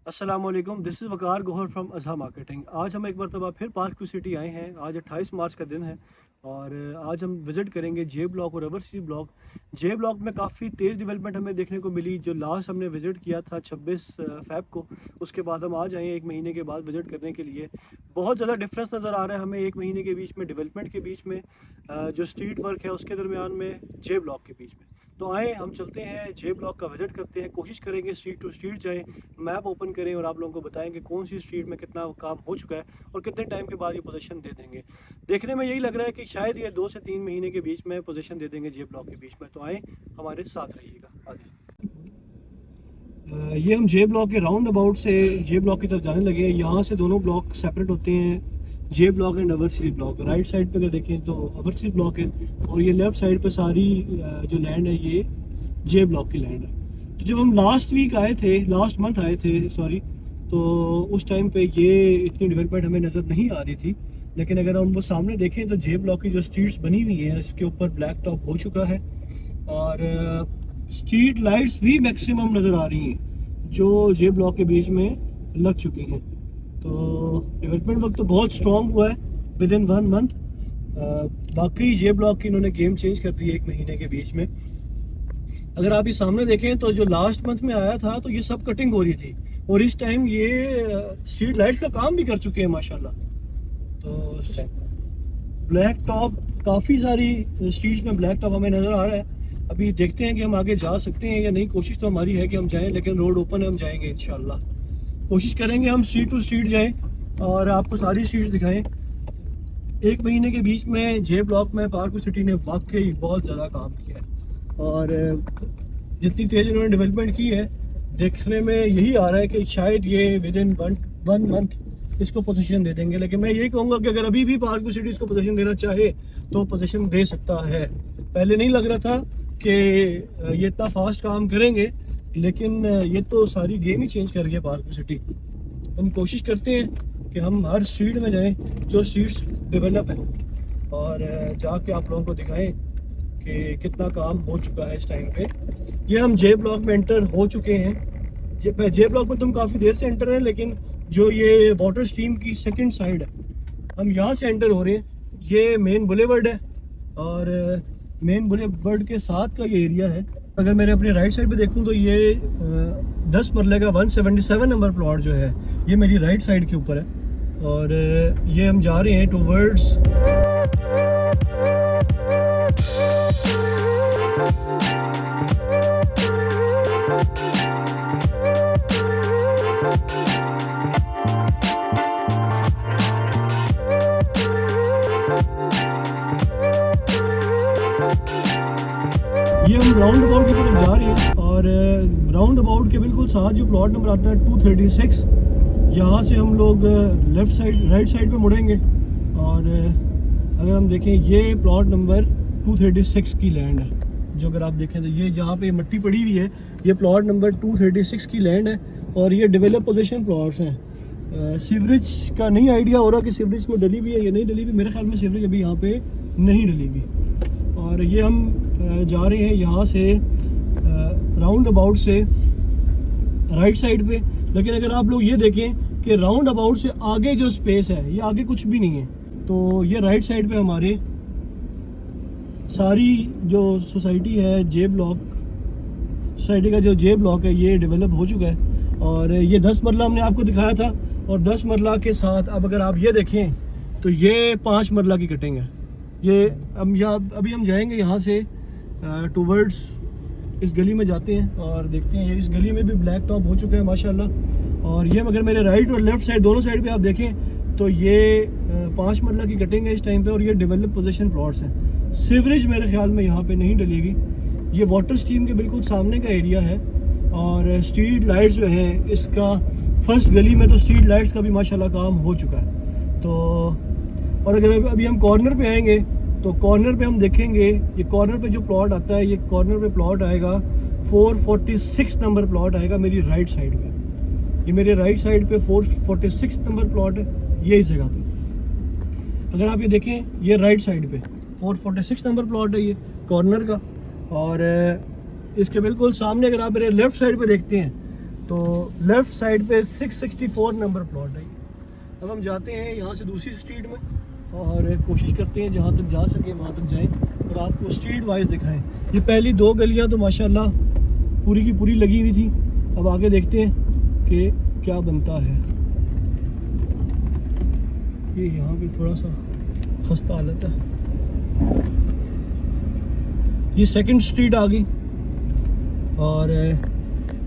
अस्सलाम वालेकुम, this is Waqar Gohar from Azha marketing. आज हम एक मरतबा फिर पार्क टू सिटी आए हैं। आज 28 मार्च का दिन है और आज हम विज़िट करेंगे जे ब्लॉक और ओवरसीज ब्लॉक। जे ब्लॉक में काफ़ी तेज़ डेवलपमेंट हमें देखने को मिली। जो लास्ट हमने विज़िट किया था 26 फ़ेब को, उसके बाद हम आज आए हैं 1 महीने के बाद विज़िट करने के लिए। बहुत ज़्यादा डिफरेंस नज़र आ रहा है हमें 1 महीने के बीच में, डेवलपमेंट के बीच में, जो स्ट्रीट वर्क है उसके दरमियान में, जे ब्लॉक के बीच में। तो आए हम चलते हैं जे ब्लॉक का विज़िट करते हैं, कोशिश करेंगे स्ट्रीट टू स्ट्रीट जाएं, मैप ओपन करें और आप लोगों को बताएंगे कौन सी स्ट्रीट में कितना काम हो चुका है और कितने टाइम के बाद ये पोजीशन दे देंगे। देखने में यही लग रहा है कि शायद ये 2 से 3 महीने के बीच में पोजीशन दे देंगे जे ब्लॉक के बीच में। तो आए हमारे साथ रहिएगा। आगे ये हम जे ब्लॉक के राउंड अबाउट से जे ब्लॉक की तरफ जाने लगे हैं। यहाँ से दोनों ब्लॉक सेपरेट होते हैं, जे block and overseas block. Right side पे अगर देखें तो ओवरसीज ब्लॉक है और ये लेफ्ट साइड पे सारी जो लैंड है ये जे ब्लॉक की लैंड है। तो जब हम लास्ट मंथ आए थे सॉरी, तो उस टाइम पे ये इतनी डेवलपमेंट हमें नज़र नहीं आ रही थी। लेकिन अगर हम वो सामने देखें तो जे ब्लॉक की जो स्ट्रीट्स बनी हुई हैं इसके ऊपर ब्लैक टॉप हो चुका है और स्ट्रीट लाइट्स भी मैक्सिमम नज़र आ रही हैं जो जे ब्लॉक के बीच में लग चुकी हैं। तो डेवलपमेंट वक्त तो बहुत स्ट्रॉन्ग हुआ है विद इन 1 मंथ। बाकी जे ब्लॉक की इन्होंने गेम चेंज कर दी है 1 महीने के बीच में। अगर आप ये सामने देखें तो जो लास्ट मंथ में आया था तो ये सब कटिंग हो रही थी और इस टाइम ये स्ट्रीट लाइट्स का काम भी कर चुके हैं माशाल्लाह। तो ब्लैक टॉप काफ़ी सारी स्ट्रीट्स में ब्लैक टॉप हमें नज़र आ रहा है। अभी देखते हैं कि हम आगे जा सकते हैं या नहीं। कोशिश तो हमारी है कि हम जाएं, लेकिन रोड ओपन है, हम जाएंगे इंशाल्लाह। कोशिश करेंगे हम स्ट्रीट टू स्ट्रीट जाएं और आपको सारी स्ट्रीट दिखाएं। 1 महीने के बीच में जे ब्लॉक में पार्क सिटी ने वाकई बहुत ज़्यादा काम किया है और जितनी तेज़ इन्होंने डेवलपमेंट की है देखने में यही आ रहा है कि शायद ये विद इन 1 मंथ इसको पोजीशन दे देंगे। लेकिन मैं यही कहूँगा कि अगर अभी भी पार्क सिटी इसको पोजीशन देना चाहे तो पोजीशन दे सकता है। पहले नहीं लग रहा था कि ये इतना फास्ट काम करेंगे, लेकिन ये तो सारी गेम ही चेंज कर गया पार्क सिटी। हम कोशिश करते हैं कि हम हर स्ट्रीट में जाएं जो स्ट्रीट्स डेवलप हैं और जाके आप लोगों को दिखाएं कि कितना काम हो चुका है इस टाइम पे। ये हम जे ब्लॉक में एंटर हो चुके हैं। जे ब्लॉक में तुम काफ़ी देर से एंटर हैं, लेकिन जो ये वाटर स्ट्रीम की सेकंड साइड है हम यहाँ से एंटर हो रहे हैं। ये मेन बुलेवर्ड है और मेन बुलेवर्ड के साथ का ये एरिया है। अगर मेरे अपने राइट साइड पे देखूं तो ये 10 मरले का 177 नंबर प्लॉट जो है ये मेरी राइट साइड के ऊपर है और ये हम जा रहे हैं टूवर्ड्स ये हम राउंड अबाउट की तरफ जा रहे हैं और राउंड अबाउट के बिल्कुल साथ जो प्लॉट नंबर आता है 236, यहाँ से हम लोग राइट साइड पे मुड़ेंगे और अगर हम देखें ये प्लॉट नंबर 236 की लैंड है। जो अगर आप देखें तो ये जहाँ पे मिट्टी पड़ी हुई है ये प्लॉट नंबर 236 की लैंड है और ये डेवलप पोजीशन प्लॉट्स हैं। सीवरेज का नहीं आइडिया हो रहा कि सीवरेज में डली हुई है या नहीं डली हुई। मेरे ख्याल में सीवरेज अभी यहाँ पे नहीं डली हुई और ये हम जा रहे हैं यहाँ से राउंड अबाउट से राइट साइड पे। लेकिन अगर आप लोग ये देखें कि राउंड अबाउट से आगे जो स्पेस है ये आगे कुछ भी नहीं है। तो ये राइट साइड पे हमारे सारी जो सोसाइटी है जे ब्लॉक सोसाइटी का जो जे ब्लॉक है ये डेवलप हो चुका है और ये 10 मरला हमने आपको दिखाया था और 10 मरला के साथ अब अगर आप ये देखें तो ये 5 मरला की कटिंग है। ये अभी हम जाएंगे यहाँ से टूवर्ड्स इस गली में जाते हैं और देखते हैं। ये इस गली में भी ब्लैक टॉप हो चुका है माशाल्लाह। और ये अगर मेरे राइट और लेफ्ट साइड दोनों साइड पे आप देखें तो ये 5 मरला की कटिंग है इस टाइम पे और ये डेवलप पोजीशन प्लॉट्स हैं। सीवरेज मेरे ख्याल में यहाँ पे नहीं डलेगी। ये वाटर स्ट्रीम के बिल्कुल सामने का एरिया है और स्ट्रीट लाइट्स जो हैं इसका फर्स्ट गली में तो स्ट्रीट लाइट्स का भी माशाल्लाह काम हो चुका है। तो और अगर अभी हम कॉर्नर पे आएंगे तो कॉर्नर पे हम देखेंगे ये कॉर्नर पे जो प्लॉट आता है ये कॉर्नर पे प्लॉट आएगा 446 नंबर प्लॉट आएगा मेरी राइट साइड पे। ये मेरे राइट साइड पे 446 नंबर प्लॉट है ये इस जगह पे। अगर आप ये देखें ये राइट साइड पे 446 नंबर प्लॉट है ये कॉर्नर का और इसके बिल्कुल सामने अगर आप मेरे लेफ़्ट साइड पे देखते हैं तो लेफ़्ट साइड पे 664 नंबर प्लॉट है। अब हम जाते हैं यहाँ से दूसरी स्ट्रीट में और कोशिश करते हैं जहाँ तक जा सके वहाँ तक जाएं और आपको स्ट्रीट वाइज दिखाएं। ये पहली 2 गलियाँ तो माशाल्लाह पूरी की पूरी लगी हुई थी। अब आगे देखते हैं कि क्या बनता है। ये यहाँ भी थोड़ा सा खस्ता हालत है। ये सेकंड स्ट्रीट आ गई और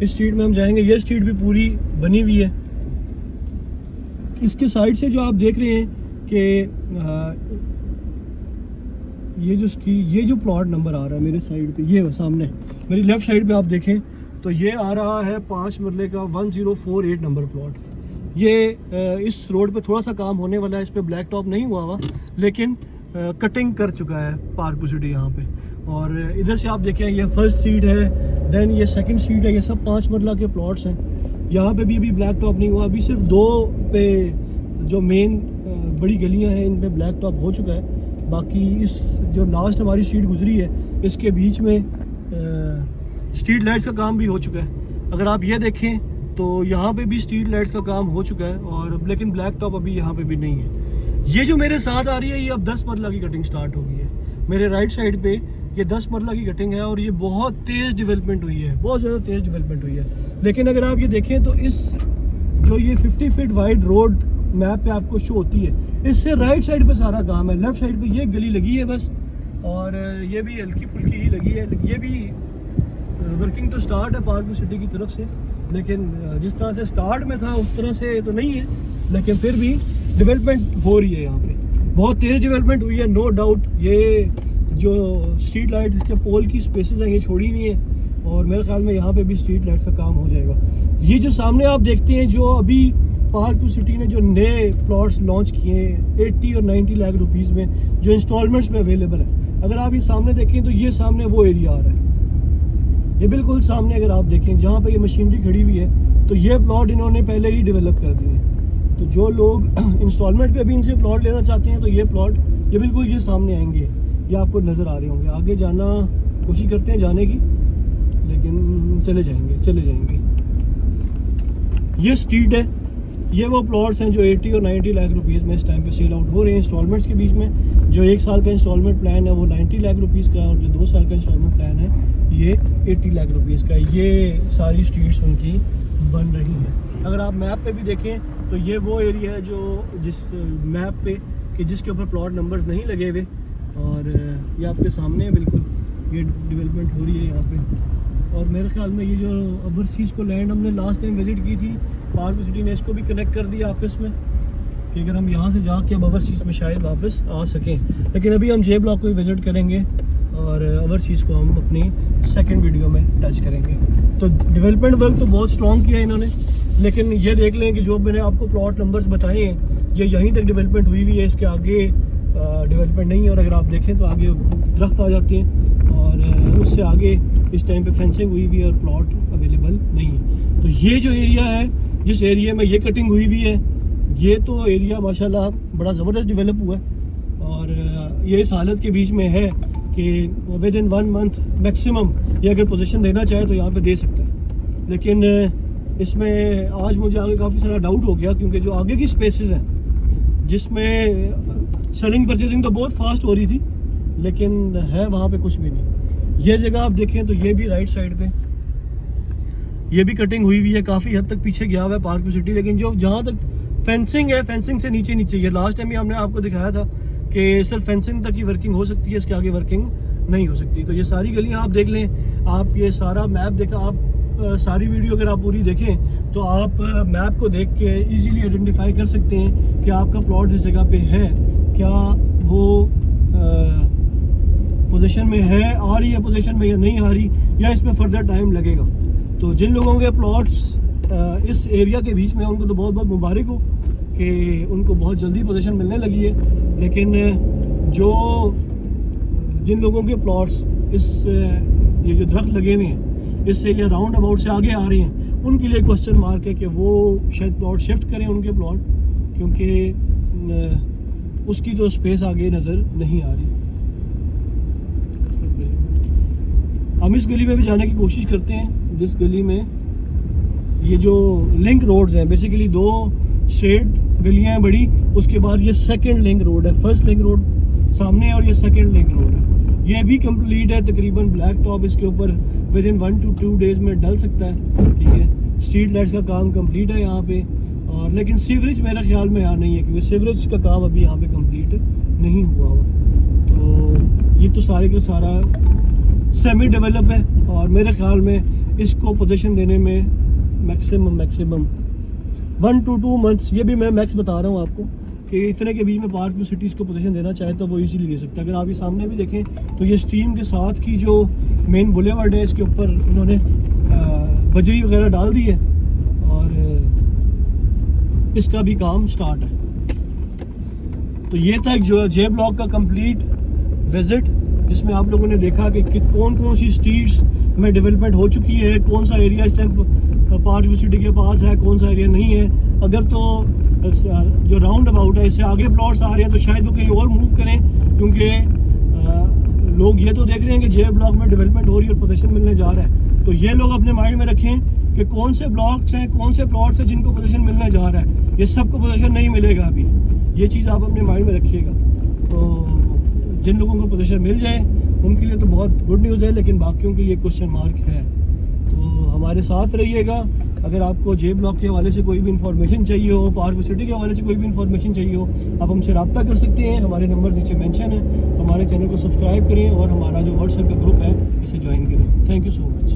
इस स्ट्रीट में हम जाएंगे। ये स्ट्रीट भी पूरी बनी हुई है। इसके साइड से जो आप देख रहे हैं कि ये जो प्लॉट नंबर आ रहा है मेरे साइड पे, ये सामने मेरी लेफ़्ट साइड पे आप देखें तो ये आ रहा है 5 मरले का 1048 नंबर प्लॉट। ये इस रोड पे थोड़ा सा काम होने वाला है। इस पे ब्लैक टॉप नहीं हुआ लेकिन कटिंग कर चुका है पार्क सिटी यहाँ पे। और इधर से आप देखें ये फर्स्ट स्ट्रीट है, देन ये सेकंड स्ट्रीट है। ये सब 5 मरला के प्लॉट्स हैं। यहाँ पे भी अभी ब्लैक टॉप नहीं हुआ। अभी सिर्फ 2 पे जो मेन बड़ी गलियाँ हैं इन पे ब्लैक टॉप हो चुका है। बाकी इस जो लास्ट हमारी स्ट्रीट गुजरी है इसके बीच में स्ट्रीट लाइट्स का काम भी हो चुका है। अगर आप ये देखें तो यहाँ पे भी स्ट्रीट लाइट्स का काम हो चुका है और लेकिन ब्लैक टॉप अभी यहाँ पे भी नहीं है। ये जो मेरे साथ आ रही है ये अब 10 मरला की कटिंग स्टार्ट हो गई है। मेरे राइट साइड पे ये 10 मरला की कटिंग है और ये बहुत तेज़ डेवलपमेंट हुई है, बहुत ज़्यादा तेज़ डेवलपमेंट हुई है। लेकिन अगर आप ये देखें तो इस जो ये 50 फीट वाइड रोड मैप पे आपको शो होती है, इससे राइट साइड पे सारा काम है। लेफ़्ट साइड पे ये गली लगी है बस, और ये भी हल्की फुल्की ही लगी है। ये भी वर्किंग तो स्टार्ट है पार्क सिटी की तरफ से, लेकिन जिस तरह से स्टार्ट में था उस तरह से तो नहीं है, लेकिन फिर भी डेवलपमेंट हो रही है। यहाँ पे बहुत तेज़ डेवलपमेंट हुई है, नो डाउट। ये जो स्ट्रीट लाइट के पोल की स्पेसेस हैं ये छोड़ी नहीं है और मेरे ख्याल में यहाँ पे भी स्ट्रीट लाइट्स का काम हो जाएगा। ये जो सामने आप देखते हैं जो अभी पार्क सिटी ने जो नए प्लॉट्स लॉन्च किए हैं 80 और 90 लाख रुपीज़ में, जो इंस्टॉलमेंट्स में अवेलेबल है। अगर आप ये सामने देखें तो ये सामने वो एरिया आ रहा है, ये बिल्कुल सामने। अगर आप देखें जहाँ पे ये मशीनरी खड़ी हुई है तो ये प्लॉट इन्होंने पहले ही डेवलप कर दिए हैं। तो जो लोग इंस्टॉलमेंट पे अभी इनसे प्लॉट लेना चाहते हैं तो ये प्लॉट ये बिल्कुल ये सामने आएंगे, ये आपको नज़र आ रहे होंगे। आगे जाना कोशिश करते हैं जाने की, लेकिन चले जाएंगे। ये स्ट्रीट है, ये वो प्लॉट्स हैं जो 80 और 90 लाख रुपीज़ में इस टाइम पे सेल आउट हो रहे हैं इंस्टॉलमेंट्स के बीच में। जो 1 साल का इंस्टॉलमेंट प्लान है वो 90 लाख रुपीज़ का है और जो 2 साल का इंस्टॉलमेंट प्लान है ये 80 लाख रुपीज़ का है। ये सारी स्ट्रीट्स उनकी बन रही हैं। अगर आप मैप पे भी देखें तो ये वो एरिया है जो जिस मैप पे कि जिसके ऊपर प्लॉट नंबर्स नहीं लगे हुए, और ये आपके सामने है बिल्कुल। ये डेवलपमेंट हो रही है यहाँ पे। और मेरे ख्याल में ये जो ओवरसीज़ को लैंड हमने लास्ट टाइम विज़िट की थी, पार्क सिटी ने इसको भी कनेक्ट कर दिया आपस में कि अगर हम यहाँ से जाके अब ओवरसीज़ में शायद वापस आ सकें। लेकिन अभी हम जे ब्लॉक को भी विज़िट करेंगे और ओवरसीज़ को हम अपनी सेकंड वीडियो में टच करेंगे। तो डेवलपमेंट वर्क तो बहुत स्ट्रॉन्ग किया है इन्होंने, लेकिन ये देख लें कि जो मैंने आपको प्लॉट नंबर्स बताए हैं ये यहीं तक डेवलपमेंट हुई है, इसके आगे डेवलपमेंट नहीं है। और अगर आप देखें तो आगे दरख्त आ जाते हैं और उससे आगे इस टाइम पे फेंसिंग हुई हुई है और प्लॉट अवेलेबल नहीं है। तो ये जो एरिया है जिस एरिया में ये कटिंग हुई हुई है, ये तो एरिया माशाल्लाह बड़ा ज़बरदस्त डेवलप हुआ है। और ये इस हालत के बीच में है कि विद इन 1 मंथ मैक्सिमम ये अगर पोजीशन देना चाहे तो यहाँ पे दे सकता है। लेकिन इसमें आज मुझे आगे काफ़ी सारा डाउट हो गया, क्योंकि जो आगे की स्पेसेस हैं जिसमें सेलिंग परचेजिंग तो बहुत फास्ट हो रही थी, लेकिन है वहाँ पे कुछ भी नहीं। ये जगह आप देखें तो ये भी राइट साइड पे ये भी कटिंग हुई हुई है, काफ़ी हद तक पीछे गया हुआ है पार्क सिटी। लेकिन जो जहाँ तक फेंसिंग है, फेंसिंग से नीचे ये लास्ट टाइम भी हमने आपको दिखाया था कि सिर्फ फेंसिंग तक ही वर्किंग हो सकती है, इसके आगे वर्किंग नहीं हो सकती। तो ये सारी गलियाँ आप देख लें, आप ये सारा मैप देखा, आप सारी वीडियो अगर आप पूरी देखें तो आप मैप को देख के इजीली आइडेंटिफाई कर सकते हैं कि आपका प्लॉट जिस जगह पे है क्या वो पोजीशन में है, आ रही है पोजीशन में या नहीं आ रही, या इसमें फर्दर टाइम लगेगा। तो जिन लोगों के प्लॉट्स इस एरिया के बीच में उनको तो बहुत बहुत मुबारक हो कि उनको बहुत जल्दी पोजीशन मिलने लगी है। लेकिन जो जिन लोगों के प्लॉट्स इस ये जो दरख्त लगे हुए हैं इससे या राउंड अबाउट से आगे आ रहे हैं, उनके लिए क्वेश्चन मार्क है कि वो शायद प्लॉट शिफ्ट करें उनके प्लॉट, क्योंकि उसकी तो स्पेस आगे नज़र नहीं आ रही। हम इस गली में भी जाने की कोशिश करते हैं जिस गली में ये जो लिंक रोड्स हैं, बेसिकली 2 स्ट्रेट गलियां हैं बड़ी, उसके बाद ये सेकंड लिंक रोड है। फर्स्ट लिंक रोड सामने है और ये सेकंड लिंक रोड है। ये भी कंप्लीट है, तकरीबन ब्लैक टॉप इसके ऊपर विद इन 1 to 2 डेज़ में डल सकता है, ठीक है। स्ट्रीट लाइट्स का काम कंप्लीट है यहाँ पे, और लेकिन सीवरेज मेरे ख्याल में यहाँ नहीं है, क्योंकि सीवरेज का काम अभी यहाँ पे कंप्लीट नहीं हुआ हुआ। तो ये तो सारे का सारा सेमी डेवलप है, और मेरे ख्याल में इसको पोजीशन देने में मैक्सिमम 1 to 2 मंथ्स, ये भी मैं मैक्स बता रहा हूँ आपको, कि इतने के बीच में पार्क व्यू सिटीज़ को पोजीशन देना चाहे तो वो इजीली ले सकता है। अगर आप ये सामने भी देखें तो ये स्ट्रीम के साथ की जो मेन बुलेवर्ड है, इसके ऊपर उन्होंने बजरी वगैरह डाल दी है, और इसका भी काम स्टार्ट है। तो ये था जो जे ब्लॉक का कंप्लीट विजिट, जिसमें आप लोगों ने देखा कि कौन कौन सी स्ट्रीट्स में डेवलपमेंट हो चुकी है, कौन सा एरिया इस टाइम पार्क व्यू सिटी के पास है, कौन सा एरिया नहीं है। अगर तो जो राउंड अबाउट है इससे आगे प्लॉट्स आ रहे हैं तो शायद वो कहीं और मूव करें, क्योंकि लोग ये तो देख रहे हैं कि जे ब्लॉक में डेवलपमेंट हो रही है और पोजीशन मिलने जा रहा है। तो ये लोग अपने माइंड में रखें कि कौन से ब्लॉक्स हैं, कौन से प्लॉट्स हैं जिनको पोजीशन मिलने जा रहा है। ये सबको पोजीशन नहीं मिलेगा अभी, ये चीज़ आप अपने माइंड में रखिएगा। तो जिन लोगों को पोजीशन मिल जाए उनके लिए तो बहुत गुड न्यूज़ है, लेकिन बाकियों के लिए क्वेश्चन मार्क है। तो हमारे साथ रहिएगा। अगर आपको जे ब्लॉक के हवाले से कोई भी इन्फॉर्मेशन चाहिए हो, पार्क व्यू सिटी के हवाले से कोई भी इन्फॉर्मेशन चाहिए हो, आप हमसे रब्ता कर सकते हैं। हमारे नंबर नीचे मेंशन है। हमारे चैनल को सब्सक्राइब करें और हमारा जो व्हाट्सएप का ग्रुप है इसे ज्वाइन करें। Thank you so much.